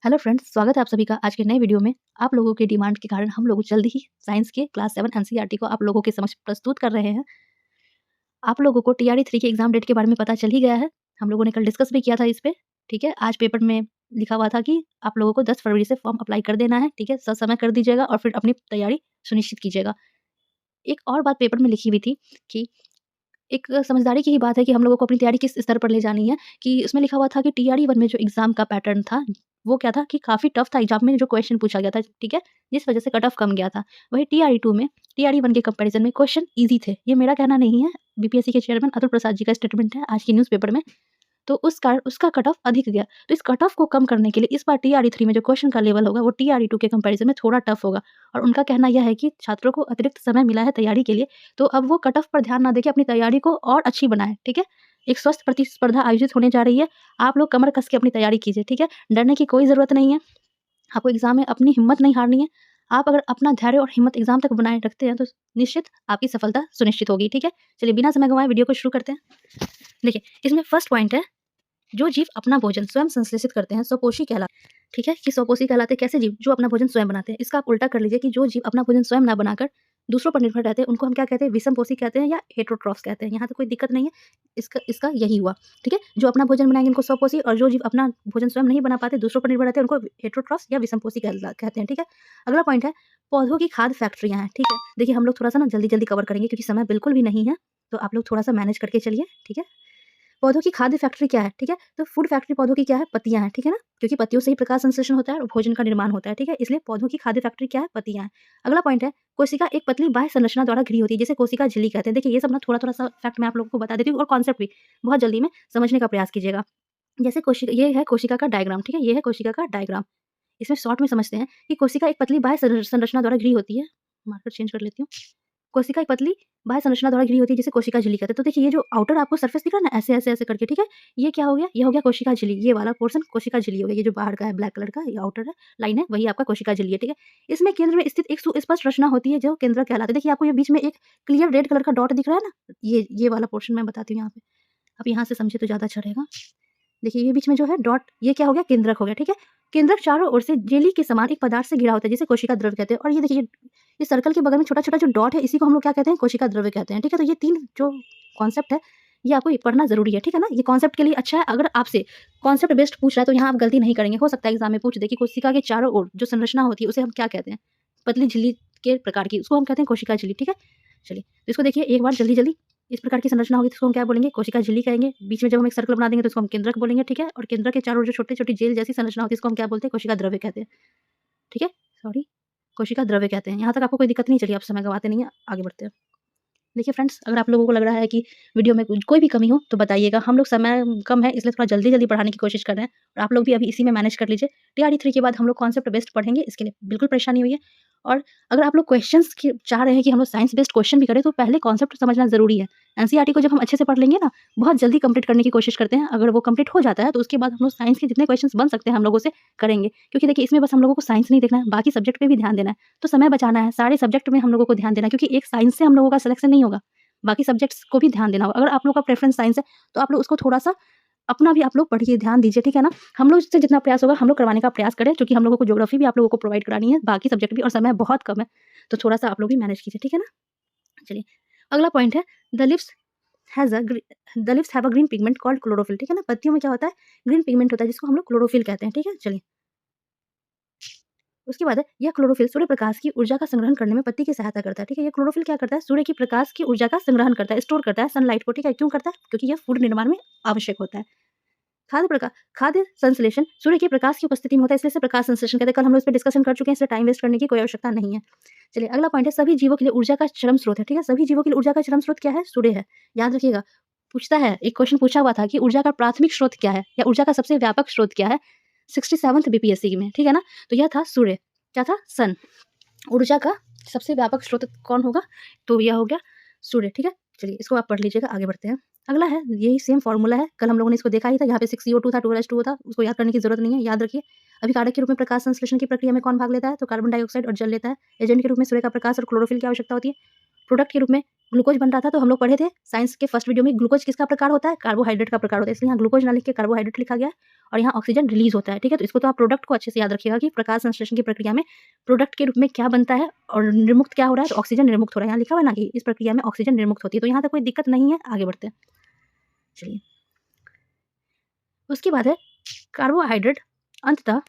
Hello friends, स्वागत है आप सभी का आज के नए वीडियो में। आप लोगों की डिमांड के कारण हम लोग जल्दी ही साइंस के क्लास 7 एनसीईआरटी को आप लोगों के समक्ष प्रस्तुत कर रहे हैं। आप लोगों को टीआरई 3 के एग्ज़ाम डेट के बारे में पता चल ही गया है। हम लोगों ने कल डिस्कस भी किया था इस पे, ठीक है? आज पेपर में लिखा हुआ था कि आप लोगों को 10 फरवरी से फॉर्म अप्लाई कर देना है, ठीक है? ससमय कर दीजिएगा और फिर अपनी तैयारी सुनिश्चित कीजिएगा। एक और बात पेपर में लिखी हुई थी कि एक समझदारी की ही बात है कि हम लोगों को अपनी तैयारी किस स्तर पर ले जानी है कि उसमें लिखा हुआ था कि टीआरई 1 में जो एग्ज़ाम का पैटर्न था, वो क्या था कि काफ़ी टफ था एग्ज़ाम में जो क्वेश्चन पूछा गया था, ठीक है? जिस वजह से कट ऑफ कम गया था। वहीं टीआरई 2 में टीआरई 1 के कंपैरिज़न में क्वेश्चन ईज़ी थे। ये मेरा कहना नहीं है, बीपीएससी के चेयरमैन अतुल प्रसाद जी का स्टेटमेंट है आज की न्यूज़पेपर में। तो उस कारण उसका कट ऑफ अधिक गया। तो इस कट ऑफ को कम करने के लिए इस बार टीआरई 3 में जो क्वेश्चन का लेवल होगा वो टीआरई 2 के कंपैरिज़न में थोड़ा टफ होगा और उनका कहना यह है कि छात्रों को अतिरिक्त समय मिला है तैयारी के लिए, तो अब वो कट ऑफ पर ध्यान ना देके अपनी तैयारी को और अच्छी बनाएँ, ठीक है? एक स्वस्थ प्रतिस्पर्धा आयोजित होने जा रही है, आप लोग कमर कस के अपनी तैयारी कीजिए, ठीक है? डरने की कोई ज़रूरत नहीं है, आपको एग्ज़ाम में अपनी हिम्मत नहीं हारनी है। आप अगर अपना धैर्य और हिम्मत एग्ज़ाम तक बनाए रखते हैं, तो निश्चित आपकी सफलता सुनिश्चित होगी, ठीक है? चलिए बिना समय गँवाए वीडियो को शुरू करते हैं। देखिए, इसमें फर्स्ट पॉइंट है जो जीव अपना भोजन स्वयं संश्लेषित करते हैं स्वपोषी कहलाते हैं। ठीक है कि स्वपोषी कहलाते कैसे जीव जो अपना भोजन स्वयं बनाते हैं। इसका आप उल्टा कर लीजिए कि जो जीव अपना भोजन स्वयं ना बनाकर दूसरों पर निर्भर रहते हैं उनको हम क्या कहते हैं, विषमपोषी कहते हैं या हेटरोट्रॉफ्स कहते हैं। यहाँ तो कोई दिक्कत नहीं है, इसका इसका यही हुआ। ठीक है, जो अपना भोजन बनाएंगे उनको स्वपोषी और जो जीव अपना भोजन स्वयं नहीं बना पाते दूसरों पर निर्भर रहते हैं उनको हेटरोट्रॉफ्स या विषमपोषी कहते हैं। ठीक है, अगला पॉइंट है पौधों की खाद फैक्ट्रियाँ हैं। ठीक है, देखिए हम लोग थोड़ा सा ना जल्दी जल्दी कवर करेंगे क्योंकि समय बिल्कुल भी नहीं है, तो आप लोग थोड़ा सा मैनेज करके चलिए। ठीक है, पौधों की खाद्य फैक्ट्री क्या है? ठीक है, तो फूड फैक्ट्री पौधों की क्या है? पत्तियाँ हैं, ठीक है ना? क्योंकि पत्तियों से ही प्रकाश संश्लेषण होता है और भोजन का निर्माण होता है, ठीक है? इसलिए पौधों की खाद्य फैक्ट्री क्या है? पत्तियाँ हैं। अगला पॉइंट है, कोशिका एक पतली बाह्य संरचना द्वारा घिरी होती है, जिसे कोशिका झिल्ली कहते हैं। देखिए, ये सब ना थोड़ा-थोड़ा सा फैक्ट मैं आप लोगों को बता देती हूँ और कॉन्सेप्ट भी बहुत जल्दी में समझने का प्रयास कीजिएगा। जैसे कोशिका ये है कोशिका का डायग्राम, ठीक है? ये है कोशिका का डायग्राम। इसमें शॉर्ट में समझते हैं कि कोशिका एक पतली बाह्य संरचना द्वारा घिरी होती है। मार्कर चेंज कर लेती हूँ। कोशिका एक पतली बाह्य संरचना द्वारा घिरी होती है जिसे कोशिका झिल्ली कहते हैं। तो देखिए ये जो आउटर आपको सरफेस दिख रहा है ना ऐसे, ऐसे, ऐसे करके, ठीक है? ये क्या हो गया? ये हो गया कोशिका झिल्ली। ये वाला पोर्शन कोशिका झिल्ली हो गया। ये जो बाहर का है ब्लैक कलर का ये आउटर है, लाइन है, वही आपका कोशिका झिल्ली है, ठीक है? इसमें केंद्र में स्थित एक सुस्पष्ट रचना होती है जो केंद्रक कहलाता है। देखिए आपको ये बीच में एक क्लियर रेड कलर का डॉट दिख रहा है ना? ये वाला पोर्शन मैं बताती हूँ यहाँ पे। आप यहाँ से समझे तो ज़्यादा अच्छा रहेगा। देखिए ये बीच में जो है डॉट ये क्या हो गया? केंद्रक हो गया, ठीक है? केंद्रक चारों ओर से जेली के समान एक पदार्थ से घिरा होता है जिसे कोशिका द्रव्य कहते हैं और ये देखिए ये सर्कल के बगल में छोटा-छोटा जो डॉट है इसी को हम लोग क्या कहते हैं? कोशिका द्रव्य कहते हैं, ठीक है? तो ये 3 जो कॉन्सेप्ट है ये आपको पढ़ना ज़रूरी है, ठीक है ना? ये कॉन्सेप्ट के लिए अच्छा है अगर आपसे कॉन्सेप्ट बेस्ड पूछ रहा है तो यहाँ आप गलती नहीं करेंगे। हो सकता है एग्ज़ाम में पूछ दे कि कोशिका के चारों ओर जो संरचना होती है उसे हम क्या कहते हैं? पतली झिल्ली के प्रकार की उसको हम कहते हैं कोशिका झिल्ली, ठीक है? चलिए, तो इसको देखिए एक बार जल्दी-जल्दी इस प्रकार की संरचना होगी तो इसको हम क्या बोलेंगे? कोशिका झिल्ली कहेंगे। बीच में जब हम एक सर्कल बना देंगे तो इसको हम केंद्रक बोलेंगे, ठीक है? और केंद्रक के चारों ओर जो छोटी-छोटी जेल जैसी संरचना होती है इसको हम क्या बोलते हैं? कोशिका द्रव्य कहते हैं, ठीक है? सॉरी, कोशिका द्रव्य कहते हैं। यहाँ तक आपको कोई दिक्कत नहीं, चलिए आप समय गँवाते नहीं हैं, आगे बढ़ते हैं। देखिए फ्रेंड्स, अगर आप लोगों को लग रहा है कि वीडियो में कुछ कोई भी कमी हो तो बताइएगा। हम लोग समय कम है इसलिए थोड़ा जल्दी-जल्दी पढ़ाने की कोशिश कर रहे हैं और आप लोग भी अभी इसी में मैनेज कर लीजिए। टीआरई 3 के बाद हम लोग कॉन्सेप्ट बेस्ड पढ़ेंगे, इसके लिए बिल्कुल परेशानी हुई है। और अगर आप लोग क्वेश्चंस की चाह रहे हैं कि हम लोग साइंस बेस्ड क्वेश्चन भी करें तो पहले कॉन्सेप्ट समझना ज़रूरी है। एनसीईआरटी को जब हम अच्छे से पढ़ लेंगे ना, बहुत जल्दी कंप्लीट करने की कोशिश करते हैं। अगर वो कंप्लीट हो जाता है तो उसके बाद हम लोग साइंस के जितने क्वेश्चंस बन सकते हैं हम लोगों से करेंगे। क्योंकि देखिए इसमें बस हम लोगों को साइंस नहीं देखना है, बाकी सब्जेक्ट पे भी ध्यान देना है। तो समय बचाना है, सारे सब्जेक्ट में हम लोगों को ध्यान देना है क्योंकि एक साइंस से हम लोगों का सिलेक्शन नहीं होगा। बाकी सब्जेक्ट्स को भी ध्यान देना होगा। अगर आप लोग का प्रेफ़रेंस साइंस है, तो आप लोग उसको थोड़ा-सा अपना भी आप लोग पढ़िए, ध्यान दीजिए, ठीक है ना? हम लोग से जितना प्रयास होगा हम लोग करवाने का प्रयास करें क्योंकि हम लोगों को ज्योग्राफी भी आप लोगों को प्रोवाइड करानी है, बाकी सब्जेक्ट भी और समय बहुत कम है, तो थोड़ा-सा आप लोग भी मैनेज कीजिए, ठीक है ना? चलिए, अगला पॉइंट है the leaves has a green the leaves have a green pigment called chlorophyll, ठीक है ना? पत्तियों में क्या होता है? ग्रीन पिगमेंट होता है जिसको हम लोग क्लोरोफिल कहते हैं, ठीक है? चलिए। उसके बाद है यह क्लोरोफिल सूर्य प्रकाश की ऊर्जा का संग्रहण करने में पत्ती की सहायता करता है, ठीक है? ये क्लोरोफिल क्या करता है? सूर्य की प्रकाश की ऊर्जा का संग्रहण करता है, स्टोर करता है सनलाइट को, ठीक है? क्यों करता है? क्योंकि यह फूड निर्माण में आवश्यक होता है। खाद्य संश्लेषण सूर्य के प्रकाश की उपस्थिति में होता है, इसलिए इसे प्रकाश संश्लेषण कहते हैं। कल हम लोग इस पे डिस्कशन कर चुके हैं, इसलिए टाइम वेस्ट करने की कोई आवश्यकता नहीं है। चलिए अगला पॉइंट है सभी जीवों के लिए ऊर्जा का चरम स्रोत है, ठीक है? सभी जीवों के लिए ऊर्जा का चरम स्रोत क्या है? सूर्य है। याद रखिएगा, पूछता है, एक क्वेश्चन पूछा हुआ था कि ऊर्जा का प्राथमिक स्रोत क्या है या ऊर्जा का सबसे व्यापक स्रोत क्या है? 67th बीपीएससी में, ठीक है ना? तो यह था सूर्य। क्या था? सन। ऊर्जा का सबसे व्यापक स्रोत कौन होगा? तो यह हो गया सूर्य, ठीक है? चलिए इसको आप पढ़ लीजिएगा, आगे बढ़ते हैं। अगला है यही सेम फॉर्मूला है, कल हम लोगों ने इसको देखा ही था, यहाँ पे 6 CO2 था, 2 था, उसको याद करने की ज़रूरत नहीं है, याद रखिए। अभिकारक के रूप में प्रकाश संश्लेषण की प्रक्रिया में कौन भाग लेता है? तो कार्बन डाइऑक्साइड और जल लेता है। एजेंट के रूप में सूर्य का प्रकाश और क्लोरोफिल की आवश्यकता होती है। प्रोडक्ट के रूप में ग्लूकोज बन रहा था। तो हम लोग पढ़े थे साइंस के फर्स्ट वीडियो में ग्लूकोज किसका प्रकार होता है, कार्बोहाइड्रेट का प्रकार होता है, इसलिए यहाँ ग्लूकोज ना लिख के कार्बोहाइड्रेट लिखा गया है और यहाँ ऑक्सीजन रिलीज होता है। ठीक है, तो इसको तो आप प्रोडक्ट को अच्छे से याद रखिएगा कि प्रकाश संश्लेषण की प्रक्रिया में प्रोडक्ट के रूप में क्या बनता है और निर्मुक्त क्या हो रहा है, तो ऑक्सीजन निर्मुक्त हो रहा है। यहाँ लिखा हुआ है ना कि इस प्रक्रिया में ऑक्सीजन निर्मुक्त होती है, तो यहाँ तक कोई दिक्कत नहीं है। आगे बढ़ते हैं, चलिए। उसके बाद है कार्बोहाइड्रेट अंततः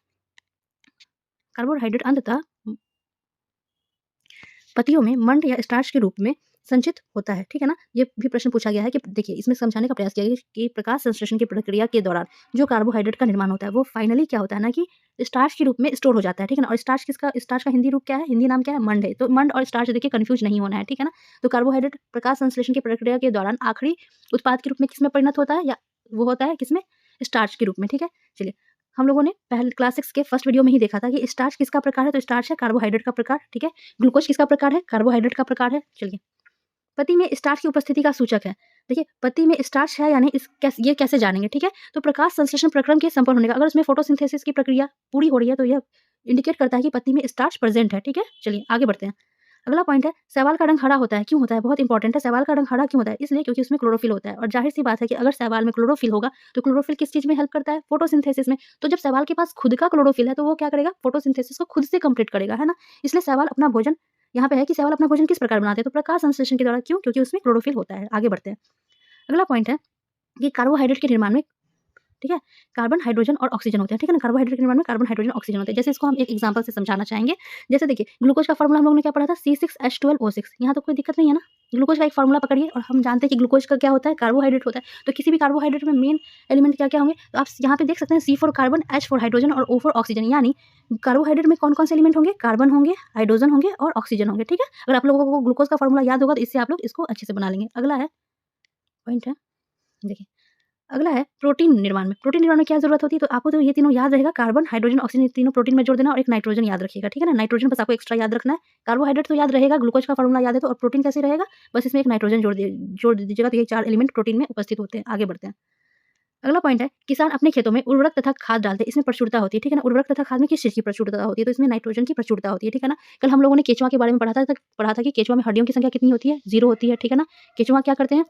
पत्तियों में मंड या स्टार्च के रूप में संचित होता है। ठीक है ना, ये भी प्रश्न पूछा गया है कि देखिए इसमें समझाने का प्रयास किया गया कि प्रकाश संश्लेषण की प्रक्रिया के दौरान जो कार्बोहाइड्रेट का निर्माण होता है वो फाइनली क्या होता है ना कि स्टार्च के रूप में स्टोर हो जाता है। ठीक है ना, और स्टार्च का हिंदी रूप क्या है, हिंदी नाम क्या है, मंड है। तो मंड और स्टार्च देखिए कंफ्यूज नहीं होना है। ठीक है ना, तो कार्बोहाइड्रेट प्रकाश संश्लेषण की प्रक्रिया के दौरान आखिरी उत्पाद के रूप में किसमें परिणत होता है, या वो होता है किसमें, स्टार्च के रूप में। ठीक है, चलिए हम लोगों ने पहले क्लास 6 के फर्स्ट वीडियो में ही देखा था कि स्टार्च किसका प्रकार है, तो स्टार्च है कार्बोहाइड्रेट का प्रकार। ठीक है, ग्लूकोज किसका प्रकार है, कार्बोहाइड्रेट का प्रकार है। चलिए, पत्ती में स्टार्च की उपस्थिति का सूचक है। देखिए पत्ती में स्टार्च है यानी ये कैसे जानेंगे। ठीक है, तो प्रकाश संश्लेषण प्रक्रम के संपन्न होने का, अगर उसमें फोटोसिंथेसिस की प्रक्रिया पूरी हो रही है तो यह इंडिकेट करता है कि पत्ती में स्टार्च प्रेजेंट है। ठीक है, चलिए आगे बढ़ते हैं। अगला पॉइंट है शैवाल का रंग हरा होता है। क्यों होता है, बहुत इंपॉर्टेंट है। शैवाल का रंग हरा क्यों होता है, इसलिए क्योंकि उसमें क्लोरोफिल होता है, और जाहिर सी बात है कि अगर शैवाल में क्लोरोफिल होगा तो क्लोरोफिल किस चीज में हेल्प करता है, फोटोसिंथेसिस में। तो जब शैवाल के पास खुद का क्लोरोफिल है तो वो क्या करेगा, फोटोसिंथेसिस को खुद से कंप्लीट करेगा, है ना। इसलिए शैवाल अपना भोजन, यहाँ पे है कि शैवाल अपना भोजन किस प्रकार बनाते हैं, तो प्रकाश संश्लेषण के द्वारा। क्यों, क्योंकि उसमें क्लोरोफिल होता है। आगे बढ़ते हैं। अगला पॉइंट है कि कार्बोहाइड्रेट के निर्माण में, ठीक है, कार्बन, हाइड्रोजन और ऑक्सीजन होते हैं। ठीक है ना, कार्बोहाइड्रेट के निर्माण में कार्बन, हाइड्रोजन, ऑक्सीजन होते हैं। जैसे इसको हम एक एग्जांपल से समझाना चाहेंगे। जैसे देखिए ग्लूकोज का फार्मूला हम लोगों ने क्या पढ़ा था, C6H12O6। यहाँ तो कोई दिक्कत नहीं है ना। ग्लूकोज का एक फार्मूला पकड़िए, और हम जानते हैं कि ग्लूकोज का क्या होता है, कार्बोहाइड्रेट होता है। तो किसी भी कार्बोहाइड्रेट में मेन एलिमेंट क्या क्या होंगे, तो आप यहाँ पे देख सकते हैं C4 कार्बन, H4 हाइड्रोजन और O4 ऑक्सीजन। यानी कार्बोहाइड्रेट में कौन कौन से एलिमेंट होंगे, कार्बन होंगे, हाइड्रोजन होंगे और ऑक्सीजन होंगे। ठीक है, अगर आप लोगों को ग्लूकोज का फार्मूला याद होगा तो इससे आप लोग इसको अच्छे से बना लेंगे। अगला है पॉइंट है, देखिए अगला है प्रोटीन निर्माण में। प्रोटीन निर्माण में क्या जरूरत होती है, तो आपको तो ये तीनों याद रहेगा, कार्बन, हाइड्रोजन, ऑक्सीजन, तीनों प्रोटीन में जोड़ देना, और एक नाइट्रोजन याद रखिएगा। ठीक है ना, नाइट्रोजन बस आपको एक्स्ट्रा याद रखना है। कार्बोहाइड्रेट तो याद रहेगा, ग्लूकोज का फार्मूला याद है तो, और प्रोटीन कैसे रहेगा, बस इसमें एक नाइट्रोजन जोड़ दीजिएगा। तो ये 4 एलिमेंट प्रोटीन में उपस्थित होते हैं। आगे बढ़ते हैं। अगला पॉइंट है किसान अपने खेतों में उर्वरक तथा खाद डालते हैं, इसमें प्रचुरता होती है। ठीक है ना, उर्वरक तथा खाद में किस चीज की प्रचुरता होती है, तो इसमें नाइट्रोजन की प्रचुरता होती है। ठीक है ना, कल हम लोगों ने केचुआ के बारे में पढ़ा था कि केचुआ में हड्डियों की संख्या कितनी होती है, 0 होती है। ठीक है ना, केचुआ क्या करते हैं,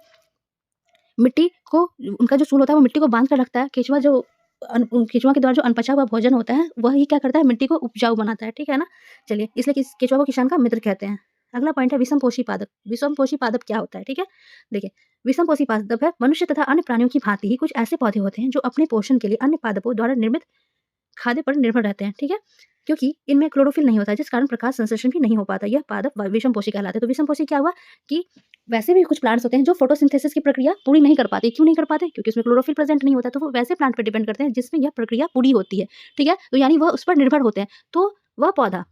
मिट्टी को, उनका जो सूल होता है वो मिट्टी को बांध कर रखता है। केचुआ केचुआ के द्वारा जो अनपचा हुआ भोजन होता है वही क्या करता है, मिट्टी को उपजाऊ बनाता है। ठीक है ना, चलिए इसलिए केचुआ को किसान का मित्र कहते हैं। अगला पॉइंट है विषमपोषी पादप। विषमपोषी पादप क्या होता है, ठीक है, देखिए विषमपोषी पादप है मनुष्य तथा अन्य प्राणियों की भांति ही कुछ ऐसे पौधे होते हैं जो अपने पोषण के लिए अन्य पादपों द्वारा निर्मित खाद्य पर निर्भर रहते हैं। ठीक है, क्योंकि इनमें क्लोरोफिल नहीं होता, जिस कारण प्रकाश संश्लेषण भी नहीं हो पाता। यह पादप विषमपोषी कहलाते हैं। तो विषमपोषी क्या हुआ कि वैसे भी कुछ प्लांट्स होते हैं जो फोटोसिंथेसिस की प्रक्रिया पूरी नहीं कर पाते। क्यों नहीं कर पाते, क्योंकि उसमें क्लोरोफिल प्रेजेंट नहीं होता। तो वो वैसे प्लांट पर डिपेंड करते हैं जिसमें यह प्रक्रिया पूरी होती है। ठीक है, तो यानी वह उस पर निर्भर होते हैं। तो वह पौधा,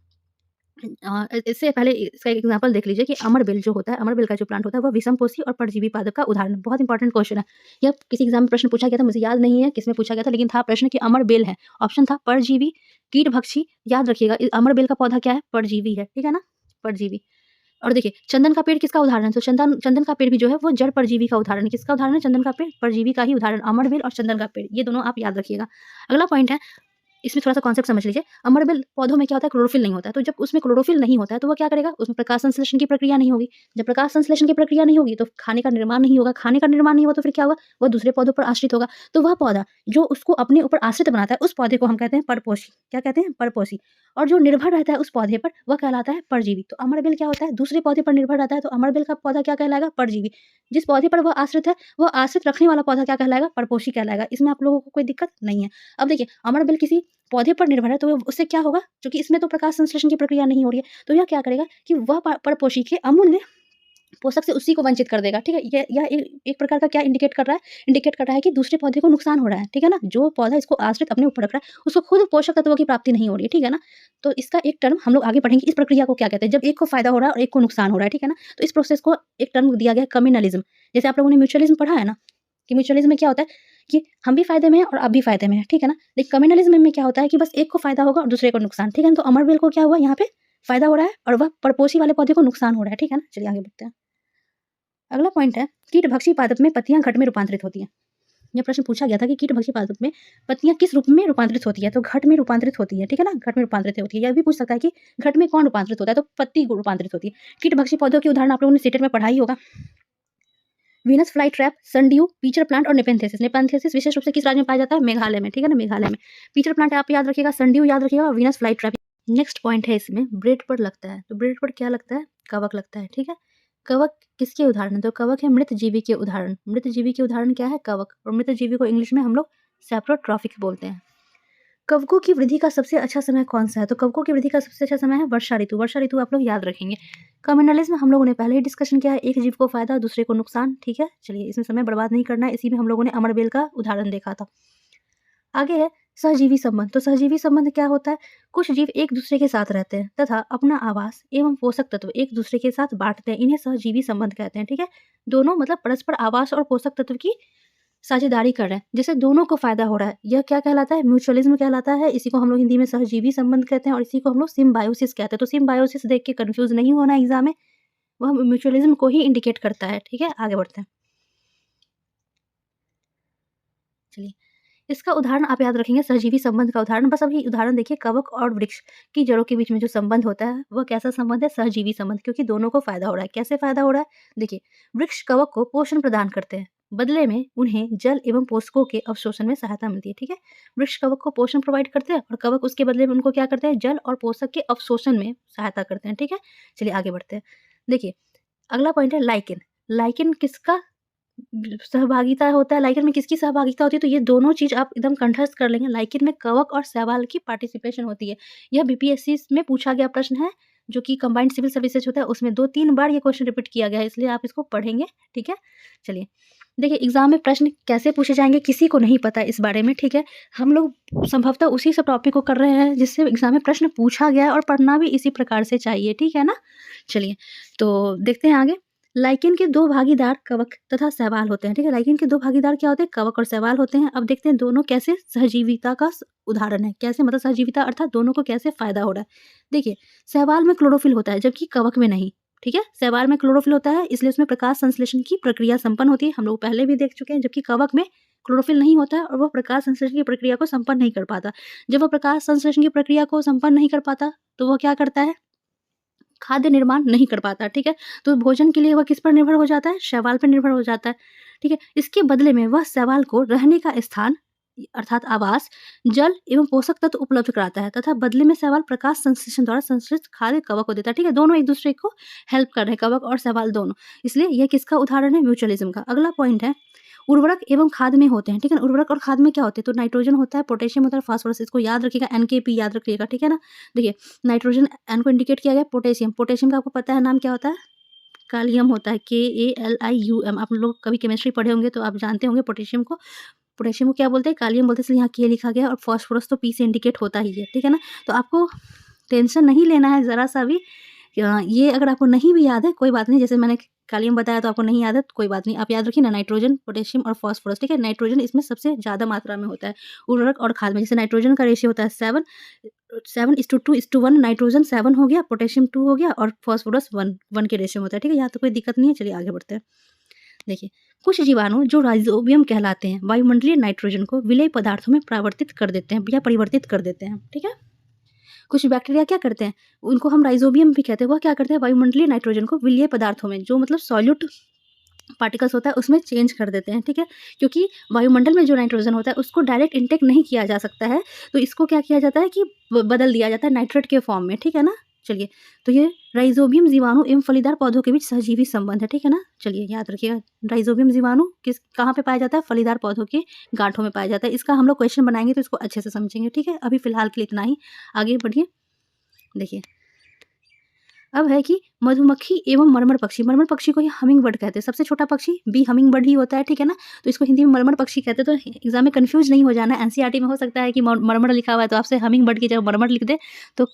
इससे पहले इसका एक एग्जांपल देख लीजिए कि अमरबेल जो होता है, अमरबेल का जो प्लांट होता है वह विषमपोषी और परजीवी पादप का उदाहरण है। बहुत इंपॉर्टेंट क्वेश्चन है। यह किसी एग्जाम में प्रश्न पूछा गया था, मुझे याद नहीं है किसमें पूछा गया था, लेकिन था प्रश्न कि अमरबेल है, ऑप्शन था परजीवी, कीटभक्षी। याद रखिएगा अमरबेल का पौधा क्या है, परजीवी है। ठीक है ना, परजीवी। और देखिए चंदन का पेड़ किसका उदाहरण है, तो चंदन का पेड़ भी जो है वो जड़ परजीवी का उदाहरण है। किसका उदाहरण है, चंदन का पेड़, परजीवी का ही उदाहरण। अमरबेल और चंदन का पेड़, ये दोनों आप याद रखिएगा। अगला पॉइंट है, इसमें थोड़ा सा कॉन्सेप्ट समझ लीजिए। अमरबेल पौधों में क्या होता है, क्लोरोफिल नहीं होता है। तो जब उसमें क्लोरोफिल नहीं होता है तो वह क्या करेगा, उसमें प्रकाश संश्लेषण की प्रक्रिया नहीं होगी। जब प्रकाश संश्लेषण की प्रक्रिया नहीं होगी तो खाने का निर्माण नहीं होगा। खाने का निर्माण नहीं होगा तो फिर क्या होगा, वह दूसरे पौधों पर आश्रित होगा। तो वह पौधा जो उसको अपने ऊपर आश्रित बनाता है उस पौधे को हम कहते हैं परपोषी। क्या कहते हैं, परपोषी। और जो निर्भर रहता है उस पौधे पर वह कहलाता है परजीवी। तो अमरबेल क्या होता है, दूसरे पौधे पर निर्भर रहता है, तो अमरबेल का पौधा क्या कहलाएगा, परजीवी। जिस पौधे पर वह आश्रित है वह आश्रित रखने वाला पौधा क्या कहलाएगा, परपोषी कहलाएगा। इसमें आप लोगों को कोई दिक्कत नहीं है। अब देखिए अमरबेल किसी पौधे पर निर्भर है तो उससे क्या होगा, क्योंकि इसमें तो प्रकाश संश्लेषण की प्रक्रिया नहीं हो रही है, तो यह क्या करेगा कि वह परपोषी के अमूल्य पोषक से उसी को वंचित कर देगा। ठीक है, यह एक प्रकार का क्या इंडिकेट कर रहा है, इंडिकेट कर रहा है कि दूसरे पौधे को नुकसान हो रहा है। ठीक है ना, जो पौधा इसको आश्रित अपने ऊपर रख रहा है उसको खुद पोषक तत्वों की प्राप्ति नहीं हो रही है। ठीक है ना, तो इसका एक टर्म हम लोग आगे पढ़ेंगे, इस प्रक्रिया को क्या कहते हैं, जब एक को फायदा हो रहा है और एक को नुकसान हो रहा है। ठीक है ना, तो इस प्रोसेस को एक टर्म दिया गया है कम्युनलिज्म। जैसे आप लोगों ने म्यूचुअलिज्म पढ़ा है ना, कि म्यूचुअलिज्म में क्या होता है कि हम भी फायदे में हैं और आप भी फायदे में हैं। ठीक है ना, लेकिन कम्युनलिज्म में क्या होता है कि बस एक को फायदा होगा और दूसरे को नुकसान। ठीक है ना, तो अमरबेल को क्या हुआ, यहाँ पे फायदा हो रहा है और वह परपोषी वाले पौधे को नुकसान हो रहा है। ठीक है ना, चलिए आगे बढ़ते हैं। अगला पॉइंट है कीटभक्षी पादप में पत्तियां घट में रूपांतरित होती हैं। यह प्रश्न पूछा गया था कि कीटभक्षी पादप में पत्तियां किस रूप में रूपांतरित होती है, तो घट में रूपांतरित होती है, ठीक है ना, घट में रूपांतरित होती है। यह भी पूछ सकता है कि घट में कौन रूपांतरित होता है, तो पत्ती रूपांतरित होती है। कीटभक्षी पौधों के उदाहरण आप लोगों ने सीटेट में पढ़ा ही होगा, Venus fly trap, sundew, pitcher plant और नेपेंथेसिस। नेपेंथेसिस विशेष रूप से किस राज्य में पाया जाता है, मेघालय में, ठीक है ना, मेघालय में। पीचर प्लांट आप याद रखिएगा, सनड्यू याद रखिएगा, Venus fly trap. Next point है इसमें ब्रेड पर लगता है, तो ब्रेड पर क्या लगता है, कवक लगता है, ठीक है। कवक किसके उदाहरण है, तो कवक है मृत जीवी के उदाहरण। मृत जीवी के उदाहरण क्या है, कवक। और मृत जीवी को इंग्लिश में हम लोग सैप्रोट्रॉफिक बोलते हैं। कवकों की वृद्धि का सबसे अच्छा समय कौन सा है, तो कवकों की वृद्धि का सबसे अच्छा समय है वर्षा ऋतु। वर्षा ऋतु आप लोग याद रखेंगे। कम्युनलिज्म में हम लोगों ने पहले ही डिस्कशन किया है, एक जीव को फायदा दूसरे को नुकसान, ठीक है। चलिए इसमें समय बर्बाद नहीं करना है, इसी में हम लोगों ने अमरबेल का उदाहरण देखा था। आगे है सहजीवी संबंध, तो सहजीवी संबंध क्या होता है, कुछ जीव एक दूसरे के साथ रहते हैं तथा अपना आवास एवं पोषक तत्व एक दूसरे के साथ बांटते हैं, इन्हें सहजीवी संबंध कहते हैं, ठीक है। दोनों मतलब परस्पर आवास और पोषक तत्व की साझेदारी कर रहे हैं, जिससे दोनों को फायदा हो रहा है, यह क्या कहलाता है, म्यूचुअलिज्म कहलाता है। इसी को हम लोग हिंदी में सहजीवी संबंध कहते हैं और इसी को हम लोग सिम्बायोसिस कहते हैं। तो सिम्बायोसिस देख के कंफ्यूज नहीं होना एग्जाम में, वह म्यूचुअलिज्म को ही इंडिकेट करता है, ठीक है। आगे बढ़ते हैं, चलिए इसका उदाहरण आप याद रखेंगे, सहजीवी संबंध का उदाहरण। बस अभी उदाहरण देखिए, कवक और वृक्ष की जड़ों के बीच में जो संबंध होता है वह कैसा संबंध है, सहजीवी संबंध, क्योंकि दोनों को फायदा हो रहा है। कैसे फायदा हो रहा है, देखिए वृक्ष कवक को पोषण प्रदान करते हैं, बदले में उन्हें जल एवं पोषकों के अवशोषण में सहायता मिलती है, ठीक है। वृक्ष कवक को पोषण प्रोवाइड करते हैं और कवक उसके बदले में उनको क्या करते हैं, जल और पोषक के अवशोषण में सहायता करते हैं, ठीक है। चलिए आगे बढ़ते हैं। देखिए अगला पॉइंट है लाइकेन। लाइकेन किसका सहभागिता होता है, लाइकेन में किसकी सहभागिता होती है, तो ये दोनों चीज़ आप एकदम कंठस्थ कर लेंगे। लाइकेन में कवक और शैवाल की पार्टिसिपेशन होती है। यह बीपीएससी में पूछा गया प्रश्न है, जो कि कंबाइंड सिविल सर्विसेज होता है, उसमें 2-3 बार ये क्वेश्चन रिपीट किया गया है, इसलिए आप इसको पढ़ेंगे, ठीक है। चलिए देखिए एग्जाम में प्रश्न कैसे पूछे जाएंगे किसी को नहीं पता इस बारे में, ठीक है। हम लोग संभवतः उसी सब टॉपिक को कर रहे हैं जिससे एग्जाम में प्रश्न पूछा गया है और पढ़ना भी इसी प्रकार से चाहिए, ठीक है ना। चलिए तो देखते हैं आगे। लाइकेन के दो भागीदार कवक तथा शैवाल होते हैं, ठीक है। लाइकेन के दो भागीदार क्या होते हैं, कवक और शैवाल होते हैं। अब देखते हैं दोनों कैसे सहजीविता का उदाहरण है, कैसे मतलब सहजीविता अर्थात दोनों को कैसे फायदा हो रहा है। देखिए शैवाल में क्लोरोफिल होता है जबकि कवक में नहीं, ठीक है। शैवाल में क्लोरोफिल होता है इसलिए उसमें प्रकाश संश्लेषण की प्रक्रिया संपन्न होती है, हम लोग पहले भी देख चुके हैं। जबकि कवक में क्लोरोफिल नहीं होता है और वह प्रकाश संश्लेषण की प्रक्रिया को संपन्न नहीं कर पाता। जब वह प्रकाश संश्लेषण की प्रक्रिया को संपन्न नहीं कर पाता तो वह क्या करता है, खाद्य निर्माण नहीं कर पाता, ठीक है। तो भोजन के लिए वह किस पर निर्भर हो जाता है, शैवाल पर निर्भर हो जाता है, ठीक है। इसके बदले में वह शैवाल को रहने का स्थान अर्थात आवास, जल एवं पोषक तत्व उपलब्ध कराता है तथा बदले में शैवाल प्रकाश संश्लेषण द्वारा संश्लिष्ट खाद्य कवक को देता है, ठीक है। दोनों एक दूसरे को हेल्प कर रहे हैं, कवक और शैवाल दोनों, इसलिए यह किसका उदाहरण है, म्यूचुअलिज्म का। अगला पॉइंट है उर्वरक एवं खाद में होते हैं, ठीक है। उर्वरक और खाद में क्या होते हैं, तो नाइट्रोजन होता है, पोटेशियम होता है, फास्फोरस, इसको याद रखिएगा, एनकेपी याद रखिएगा, ठीक है ना। देखिए नाइट्रोजन एन को इंडिकेट किया गया, पोटेशियम, पोटेशियम का आपको पता है नाम क्या होता है, कालियम होता है, KALIUM। आप लोग कभी केमिस्ट्री पढ़े होंगे तो आप जानते होंगे पोटेशियम को। पोटेशियम को क्या बोलते हैं, कालियम बोलते हैं, इसलिए यहाँ के लिखा गया है। और फास्फोरस तो पी से इंडिकेट होता ही है, ठीक है ना। तो आपको टेंशन नहीं लेना है ज़रा सा भी, ये अगर आपको नहीं भी याद है कोई बात नहीं, जैसे मैंने कालियम बताया तो आपको नहीं याद है तो कोई बात नहीं, आप याद रखिए ना, नाइट्रोजन, पोटेशियम और फास्फोरस, ठीक है। नाइट्रोजन इसमें सबसे ज़्यादा मात्रा में होता है उर्वरक और खाद में। जैसे नाइट्रोजन का रेशियो होता है 7:2:1, नाइट्रोजन 7 हो गया, पोटेशियम 2 हो गया और फास्फोरस 1 के रेशियो में होता है, ठीक है। यहाँ तो कोई दिक्कत नहीं है। चलिए आगे बढ़ते हैं। देखिए कुछ जीवाणु जो राइजोबियम कहलाते हैं वायुमंडलीय नाइट्रोजन को विलेय पदार्थों में परावर्तित कर देते हैं या परिवर्तित कर देते हैं, ठीक है। कुछ बैक्टीरिया क्या करते हैं, उनको हम राइजोबियम भी कहते हैं, वह क्या करते हैं, वायुमंडलीय नाइट्रोजन को विलीय पदार्थों में, जो मतलब सॉल्यूट पार्टिकल्स होता है उसमें चेंज कर देते हैं, ठीक है। क्योंकि वायुमंडल में जो नाइट्रोजन होता है उसको डायरेक्ट इंटेक नहीं किया जा सकता है, तो इसको क्या किया जाता है कि बदल दिया जाता है नाइट्रेट के फॉर्म में, ठीक है ना। चलिए तो ये राइजोबियम जीवाणु एवं फलीदार पौधों के बीच सहजीवी संबंध है, ठीक है ना। चलिए याद रखिएगा, राइजोबियम जीवाणु कहाँ पे पाया जाता है, फलीदार पौधों के गांठों में पाया जाता है। इसका हम लोग क्वेश्चन बनाएंगे तो इसको अच्छे से समझेंगे, ठीक है। अभी फिलहाल के लिए इतना ही, आगे बढ़िए। देखिए अब है कि मधुमक्खी एवं मरमर पक्षी। मरमर पक्षी को ये हमिंग बर्ड कहते हैं, सबसे छोटा पक्षी बी हमिंग बर्ड ही होता है, ठीक है ना। तो इसको हिंदी में मरमर पक्षी कहते हैं। तो एग्जाम में कंफ्यूज नहीं हो जाना, एनसीईआरटी में हो सकता है कि मरमर लिखा हुआ है तो आपसे हमिंग बर्ड की जगह मरमर लिख दे, तो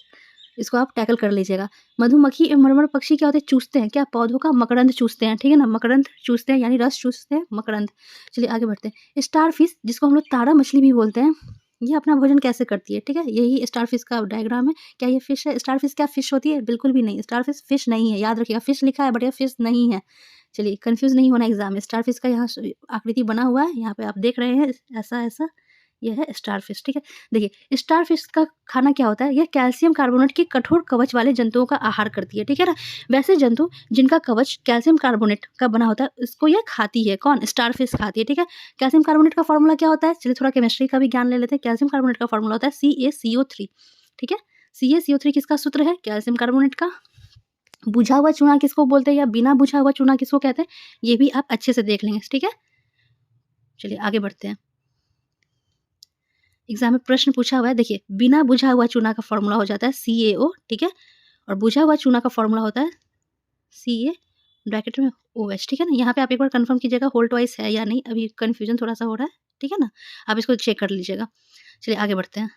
इसको आप टैकल कर लीजिएगा। मधुमक्खी एवं मरमर पक्षी क्या होते हैं, चूसते हैं क्या, पौधों का मकरंद चूसते हैं, ठीक है ना। मकरंद चूसते हैं यानी रस चूसते हैं, मकरंद। चलिए आगे बढ़ते हैं। स्टार फिश जिसको हम लोग तारा मछली भी बोलते हैं, ये अपना भोजन कैसे करती है, ठीक है। यही स्टार फिश का डायग्राम है। क्या ये फिश है, स्टार फिश क्या फिश होती है, बिल्कुल भी नहीं, स्टार फिश फिश नहीं है, याद रखिएगा। फिश लिखा है बट ये फिश नहीं है, चलिए कंफ्यूज नहीं होना एग्जाम में। स्टारफिश का यहाँ आकृति बना हुआ है, यहाँ पे आप देख रहे हैं ऐसा ऐसा, यह है स्टारफिश। ठीक है, देखिए स्टारफिश का खाना क्या होता है, यह कैल्शियम कार्बोनेट के कठोर कवच वाले जंतुओं का आहार करती है। ठीक है ना, वैसे जंतु जिनका कवच कैल्शियम कार्बोनेट का बना होता है उसको यह खाती है। कौन? स्टारफिश खाती है। ठीक है, कैल्शियम कार्बोनेट का फॉर्मूला क्या होता है, चलिए थोड़ा केमिस्ट्री का भी ज्ञान ले लेते हैं। कैल्शियम कार्बोनेट का फॉर्मूला होता है CaCO3। ठीक है, CaCO3 किसका सूत्र है? कैल्शियम कार्बोनेट का। बुझा हुआ चूना किसको बोलते हैं या बिना बुझा हुआ चूना किसको कहते हैं, ये भी आप अच्छे से देख लेंगे। ठीक है, चलिए आगे बढ़ते हैं। एग्जाम में प्रश्न पूछा हुआ है, देखिए बिना बुझा हुआ चूना का फॉर्मूला हो जाता है CaO। ठीक है, और बुझा हुआ चूना का फॉर्मूला होता है Ca ब्रैकेट में OH। ठीक है ना, यहाँ पे आप एक बार कंफर्म कीजिएगा होल्ट वाइज है या नहीं, अभी कंफ्यूजन थोड़ा सा हो रहा है। ठीक है ना, आप इसको चेक कर लीजिएगा। चलिए आगे बढ़ते हैं।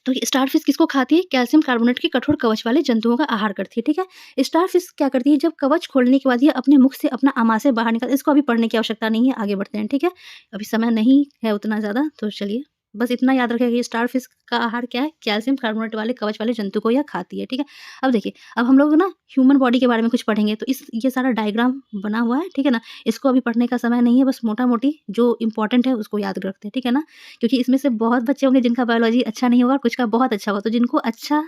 तो स्टारफिश किसको खाती है? कैल्शियम कार्बोनेट के कठोर कवच वाले जंतुओं का आहार करती है। ठीक है, स्टारफिश क्या करती है, जब कवच खोलने के बाद ये अपने मुख से अपना आमाशय बाहर निकाल, इसको अभी पढ़ने की आवश्यकता नहीं है, आगे बढ़ते हैं। ठीक है, अभी समय नहीं है उतना ज़्यादा, तो चलिए बस इतना याद रखेगा कि स्टारफिश का आहार क्या है, कैल्शियम कार्बोनेट वाले कवच वाले जंतु को यह खाती है। ठीक है, अब देखिए अब हम लोग ना ह्यूमन बॉडी के बारे में कुछ पढ़ेंगे, तो ये सारा डायग्राम बना हुआ है। ठीक है ना, इसको अभी पढ़ने का समय नहीं है, बस मोटा मोटी जो इंपॉर्टेंट है उसको याद रखते हैं। ठीक है ना, क्योंकि इसमें से बहुत बच्चे होंगे जिनका बायोलॉजी अच्छा नहीं होगा और कुछ का बहुत अच्छा होगा, तो जिनको अच्छा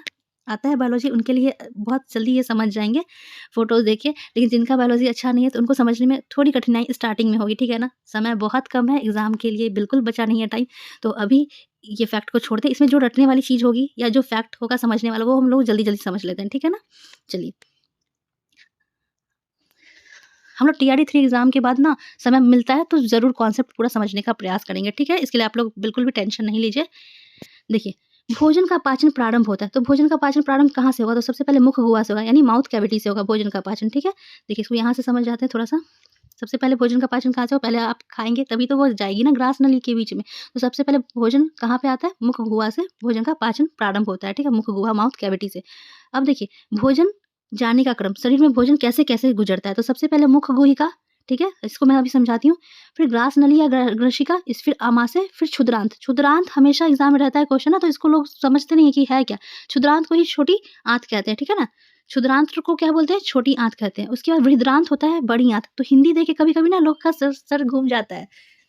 आता है बायोलॉजी उनके लिए बहुत जल्दी ये समझ जाएंगे फोटोज देख के, लेकिन जिनका बायोलॉजी अच्छा नहीं है तो उनको समझने में थोड़ी कठिनाई स्टार्टिंग में होगी। ठीक है ना, समय बहुत कम है, एग्जाम के लिए बिल्कुल बचा नहीं है टाइम, तो अभी ये फैक्ट को छोड़ते, इसमें जो रटने वाली चीज़ होगी या जो फैक्ट होगा समझने वाला, वो हम लोग जल्दी जल्दी समझ लेते हैं। ठीक है ना, चलिए हम लोग TRE 3 एग्जाम के बाद ना समय मिलता है तो ज़रूर कॉन्सेप्ट पूरा समझने का प्रयास करेंगे। ठीक है, इसके लिए आप लोग बिल्कुल भी टेंशन नहीं लीजिए। देखिए भोजन का पाचन प्रारंभ होता है, तो भोजन का पाचन प्रारंभ कहाँ से होगा, तो सबसे पहले मुख गुहा से होगा, यानी माउथ कैविटी से होगा भोजन का पाचन। ठीक है, देखिए इसको यहाँ से समझ जाते हैं थोड़ा सा। सबसे पहले भोजन का पाचन कहाँ से हो, पहले आप खाएंगे तभी तो वो जाएगी ना ग्रास नली के बीच में, तो सबसे पहले भोजन कहाँ पे आता है, मुख गुहा से भोजन का पाचन प्रारंभ होता है। ठीक है, मुख गुहा माउथ कैविटी से। अब देखिए भोजन जाने का क्रम, शरीर में भोजन कैसे कैसे गुजरता है, तो सबसे पहले मुख गुहिका। ठीक है, इसको मैं अभी समझाती हूँ। फिर ग्रास नली या ग्रशिका, इस फिर आमाशय, फिर क्षुद्रांत। क्षुद्रांत हमेशा एग्जाम में रहता है क्वेश्चन ना, तो इसको लोग समझते नहीं है कि है क्या। क्षुद्रांत को ही छोटी आंत कहते हैं। ठीक है ना, क्षुद्रांत को क्या बोलते हैं, छोटी आंत कहते हैं। उसके बाद बृहद्रांत होता है, बड़ी आंत। तो हिंदी देख के कभी कभी ना लोग का सर घूम जाता है।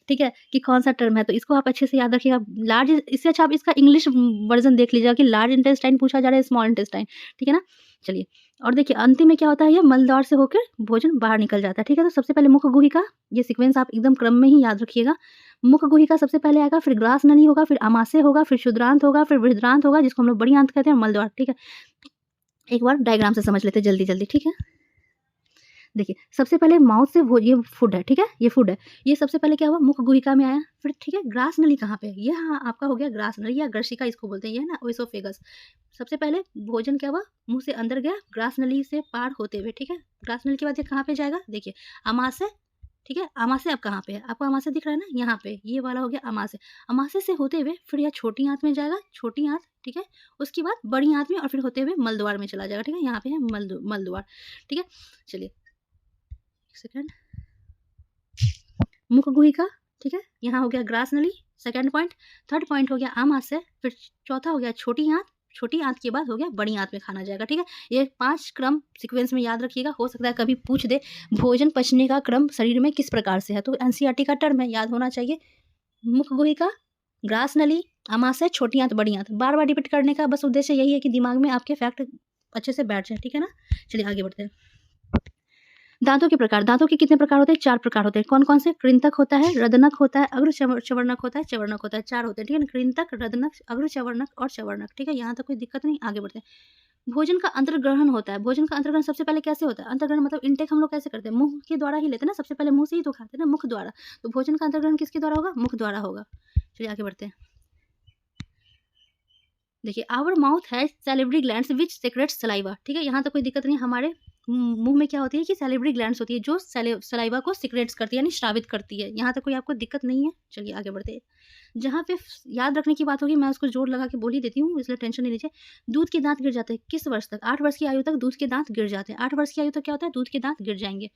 ठीक है, कि कौन सा टर्म है, तो इसको आप अच्छे से याद रखिएगा। लार्ज, इससे अच्छा आप इसका इंग्लिश वर्जन देख लीजिएगा कि लार्ज इंटेस्टाइन पूछा जा रहा है, स्मॉल इंटेस्टाइन। ठीक है ना, चलिए और देखिए अंतिम में क्या होता है, ये मलद्वार से होकर भोजन बाहर निकल जाता है। ठीक है, तो सबसे पहले मुख गुहिका, ये सीक्वेंस आप एकदम क्रम में ही याद रखिएगा। मुख गुहिका सबसे पहले आएगा, फिर ग्रास नली होगा, फिर आमाशय होगा, फिर क्षुद्रांत होगा, फिर बृहद्रांत होगा जिसको हम लोग बड़ी आंत कहते हैं, मलद्वार। ठीक है, एक बार डायग्राम से समझ लेते जल्दी जल्दी। ठीक है, देखिए सबसे पहले माउथ से ये फूड है। ठीक है, ये फूड है, ये सबसे पहले क्या हुआ, मुख गुहिका में आया। फिर ठीक है, ग्रास नली कहाँ पे है, ये हाँ आपका हो गया ग्रास नली या ग्रशिका इसको बोलते हैं, ये है ना ओएसोफेगस। सबसे पहले भोजन क्या हुआ, मुंह से अंदर गया ग्रास नली से पार होते हुए। ठीक है, ग्रास नली के बाद ये कहाँ पे जाएगा, देखिए आमाशय। ठीक है, आमाशय अब कहाँ पे है, आपको आमाशय दिख रहा है ना, यहाँ पे ये वाला हो गया आमाशय। आमाशय से होते हुए फिर यह छोटी आंत में जाएगा, छोटी आंत। ठीक है, उसके बाद बड़ी आंत में और फिर होते हुए मलद्वार में चला जाएगा। ठीक है, यहाँ पे है मलद्वार। ठीक है, चलिए सेकंड, मुख गुहिका। ठीक है, यहाँ हो गया ग्रास नली, सेकंड पॉइंट। थर्ड पॉइंट हो गया आमाशय, फिर चौथा हो गया छोटी आंत, छोटी आंत के बाद हो गया बड़ी आंत में खाना जाएगा। ठीक है, ये 5 क्रम सीक्वेंस में याद रखिएगा, हो सकता है कभी पूछ दे भोजन पचने का क्रम शरीर में किस प्रकार से है, तो NCERT का टर्म है, याद होना चाहिए। मुख गुहिका, ग्रास नली, आमाशय, छोटी आंत, बड़ी आंत, बार बार रिपीट करने का बस उद्देश्य यही है कि दिमाग में आपके फैक्ट अच्छे से बैठ जाए। ठीक है ना, चलिए आगे बढ़ते हैं। दांतों के प्रकार, दांतों के कितने प्रकार होते हैं, 4 प्रकार होते हैं। कौन कौन से, कृंतक होता है, रदनक होता है, अग्र चवर्णक होता है, चवर्णक होता है, 4 होते हैं। ठीक है ना, कृंतक, रदनक, अग्र चवर्णक और चवर्णक। ठीक है, यहाँ तक कोई दिक्कत नहीं, आगे बढ़ते हैं। भोजन का अंतर्ग्रहण होता है, भोजन का अंतर्ग्रहण सबसे पहले कैसे होता है, अंतर्ग्रहण मतलब इनटेक हम लोग कैसे करते हैं, मुंह के द्वारा ही लेते हैं ना, सबसे पहले मुंह से ही तो खाते हैं ना, मुख द्वारा। तो भोजन का अंतर्ग्रहण किसके द्वारा होगा, मुख द्वारा होगा। चलिए आगे बढ़ते हैं। देखिए our mouth has salivary glands which secretes saliva. ठीक है, यहाँ तक कोई दिक्कत नहीं, हमारे मुंह में क्या होती है कि सैलिवरी ग्लैंड्स होती है जो सलाइवा को सिक्रेट्स करती है, यानी स्रावित करती है। यहाँ तक कोई आपको दिक्कत नहीं है, चलिए आगे बढ़ते हैं। जहाँ पे याद रखने की बात होगी मैं उसको जोर लगा के बोल ही देती हूँ, इसलिए टेंशन नहीं लीजिए। दूध के दांत गिर जाते हैं किस वर्ष तक, 8 वर्ष की आयु तक दूध के दांत गिर जाते हैं। 8 वर्ष की आयु तक क्या होता है, दूध के दांत गिर जाएंगे।